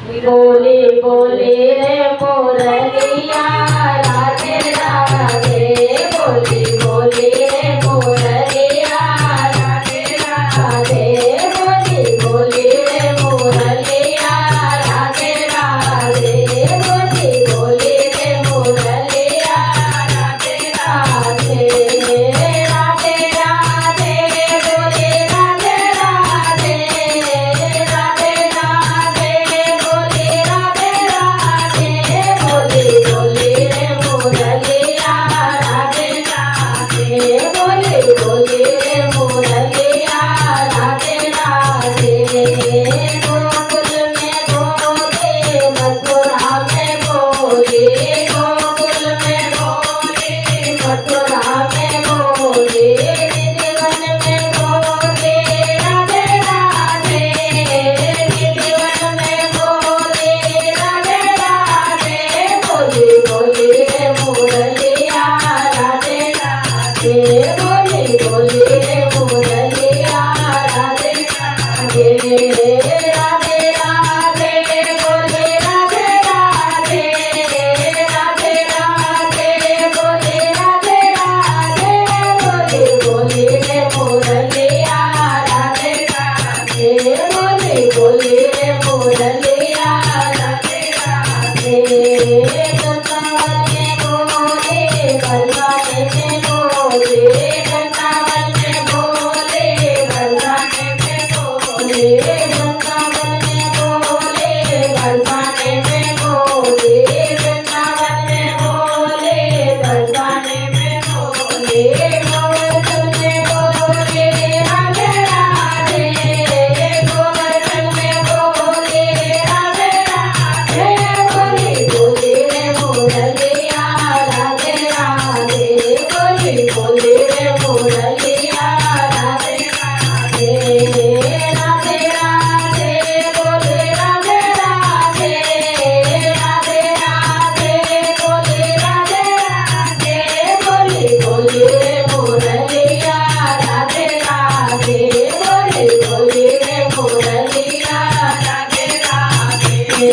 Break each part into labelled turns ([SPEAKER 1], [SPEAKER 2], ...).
[SPEAKER 1] बोली बोली रे मुरलिया राधे राधे बोली बोली रे मुरलिया राधे राधे बोली बोली रे मुरलिया राधे राधे बोली बोली रे मुरलिया राधे राधे राधे राधे बोले राधे राधे राधे राधे बोले राधे राधे बोली बोली रे मुरलिया राधे राधे बोली बोली रे मुरलिया राधे राधे गोकुल में बोले मथुरा में बोले गोकुल में बोले मथुरा में बोले निधिवन में बोले राधे राधे निधिवन में बोले राधे राधे बोली बोली रे मुरलिया राधे राधे बोली बोली रे मुरलिया राधे राधे राधे राधे बोले राधे राधे राधे राधे बोले राधे राधे बोली बोली रे मुरलिया राधे राधे बोली बोली रे मुरलिया राधे राधे वृंदावन में बोले वृंदावन में बोले वृंदावन में बोले वृंदावन में बोले वृंदावन में बोले वृंदावन में बोले वृंदावन में बोले वृंदावन में बोले गोवर्धन में बोले राधे राधे गोवर्धन में बोले राधे राधे बोली बोली रे मुरलिया राधे राधे बोली बोली रे मुरलिया राधे राधे राधे राधे बोले राधे राधे राधे राधे बोले राधे राधे बोली बोली रे मुरलिया राधे राधे बोली बोली रे मुरलिया राधे राधे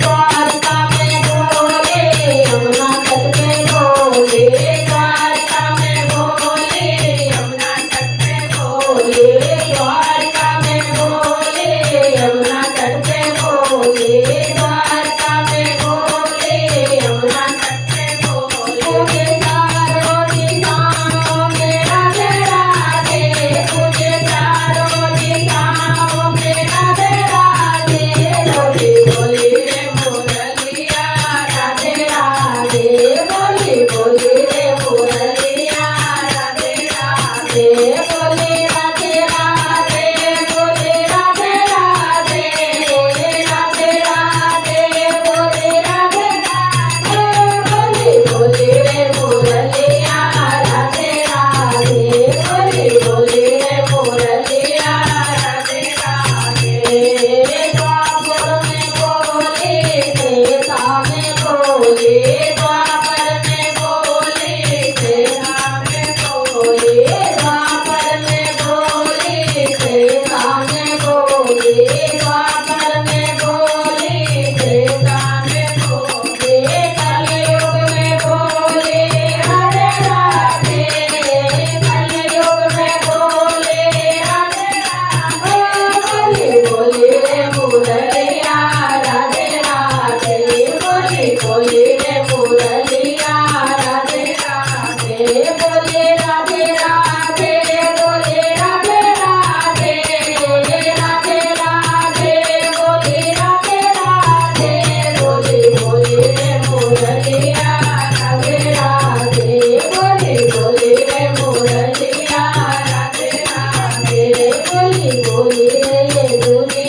[SPEAKER 1] द्वारका में बोले यमुना तट पे बोले द्वारका में बोले यमुना तट पे बोले द्वारका में बोले यमुना तट पे बोले द्वारका में बोले यमुना तट पे बोले चारों दिशाओं में राधे राधे तुझे चारों दिशाओं में राधे राधे बोली बोली रे मुरलिया राधे राधे बोली बोली रे मुरलिया राधे राधे बोले राधे राधे बोले राधे राधे बोले राधे राधे बोले राधे राधे बोली बोली रे मुरलिया राधे राधे बोली बोली रे मुरलिया राधे राधे द्वापर में बोले त्रेता में बोले द्वापर में बोले त्रेता में बोले द्वापर में बोले त्रेता में बोले द्वापर में बोले त्रेता में बोले कलयुग में बोले राधे राधे कलयुग में बोले राधे राधे बोली बोली रे मुरलिया राधे राधे बोली बोली रे मुरलिया राधे राधे बोले राधे राधे बोले राधे राधे राधे राधे बोले राधे राधे बोली बोली रे मुरलिया राधे राधे बोली बोली रे मुरलिया राधे राधे बोली बोली रे ये दुनिया